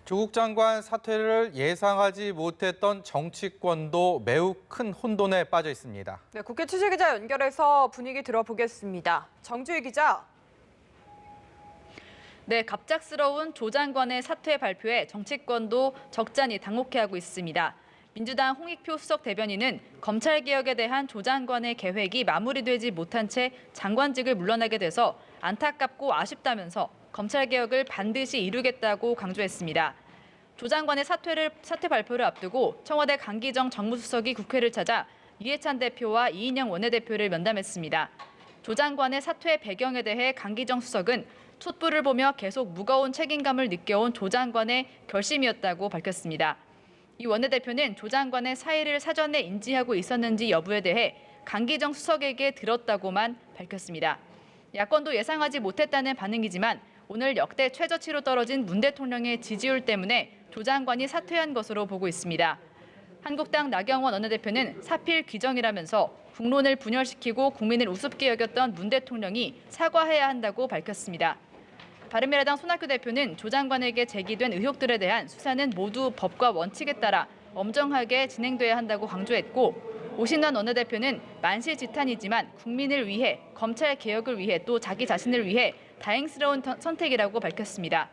조국 장관 사퇴를 예상하지 못했던 정치권도 매우 큰 혼돈에 빠져 있습니다. 네, 국회 취재기자 연결해서 분위기 들어보겠습니다. 정주희 기자. 네, 갑작스러운 조 장관의 사퇴 발표에 정치권도 적잖이 당혹해하고 있습니다. 민주당 홍익표 수석 대변인은 검찰개혁에 대한 조 장관의 계획이 마무리되지 못한 채 장관직을 물러나게 돼서 안타깝고 아쉽다면서 검찰개혁을 반드시 이루겠다고 강조했습니다. 조 장관의 사퇴 발표를 앞두고 청와대 강기정 정무수석이 국회를 찾아 이해찬 대표와 이인영 원내대표를 면담했습니다. 조 장관의 사퇴 배경에 대해 강기정 수석은 촛불을 보며 계속 무거운 책임감을 느껴온 조 장관의 결심이었다고 밝혔습니다. 이 원내대표는 조 장관의 사의를 사전에 인지하고 있었는지 여부에 대해 강기정 수석에게 들었다고만 밝혔습니다. 야권도 예상하지 못했다는 반응이지만 오늘 역대 최저치로 떨어진 문 대통령의 지지율 때문에 조 장관이 사퇴한 것으로 보고 있습니다. 한국당 나경원 원내대표는 사필 규정이라면서 국론을 분열시키고 국민을 우습게 여겼던 문 대통령이 사과해야 한다고 밝혔습니다. 바른미래당 손학규 대표는 조 장관에게 제기된 의혹들에 대한 수사는 모두 법과 원칙에 따라 엄정하게 진행돼야 한다고 강조했고, 오신환 원내대표는 만시지탄이지만 국민을 위해, 검찰 개혁을 위해 또 자기 자신을 위해 다행스러운 선택이라고 밝혔습니다.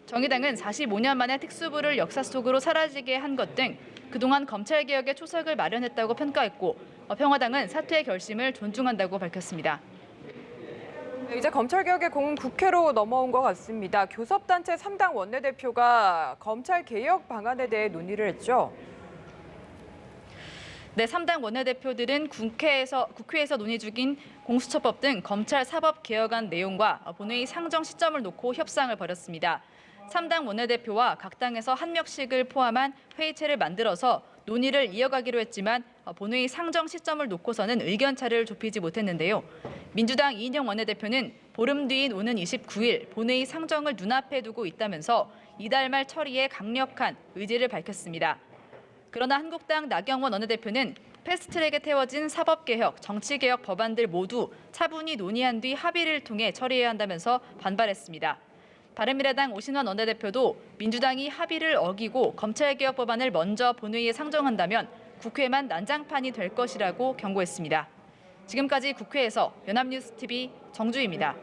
정의당은 45년 만에 특수부를 역사 속으로 사라지게 한 것 등 그동안 검찰 개혁의 초석을 마련했다고 평가했고, 평화당은 사퇴의 결심을 존중한다고 밝혔습니다. 이제 검찰개혁의 공은 국회로 넘어온 것 같습니다. 교섭단체 3당 원내대표가 검찰개혁 방안에 대해 논의를 했죠. 네, 3당 원내대표들은 국회에서 논의 중인 공수처법 등 검찰 사법 개혁안 내용과 본회의 상정 시점을 놓고 협상을 벌였습니다. 3당 원내대표와 각 당에서 한 명씩을 포함한 회의체를 만들어서 논의를 이어가기로 했지만 본회의 상정 시점을 놓고서는 의견차를 좁히지 못했는데요. 민주당 이인영 원내대표는 보름 뒤인 오는 29일 본회의 상정을 눈앞에 두고 있다면서 이달 말 처리에 강력한 의지를 밝혔습니다. 그러나 한국당 나경원 원내대표는 패스트트랙에 태워진 사법개혁, 정치개혁 법안들 모두 차분히 논의한 뒤 합의를 통해 처리해야 한다면서 반발했습니다. 바른미래당 오신환 원내대표도 민주당이 합의를 어기고 검찰개혁 법안을 먼저 본회의에 상정한다면 국회만 난장판이 될 것이라고 경고했습니다. 지금까지 국회에서 연합뉴스TV 정주희입니다.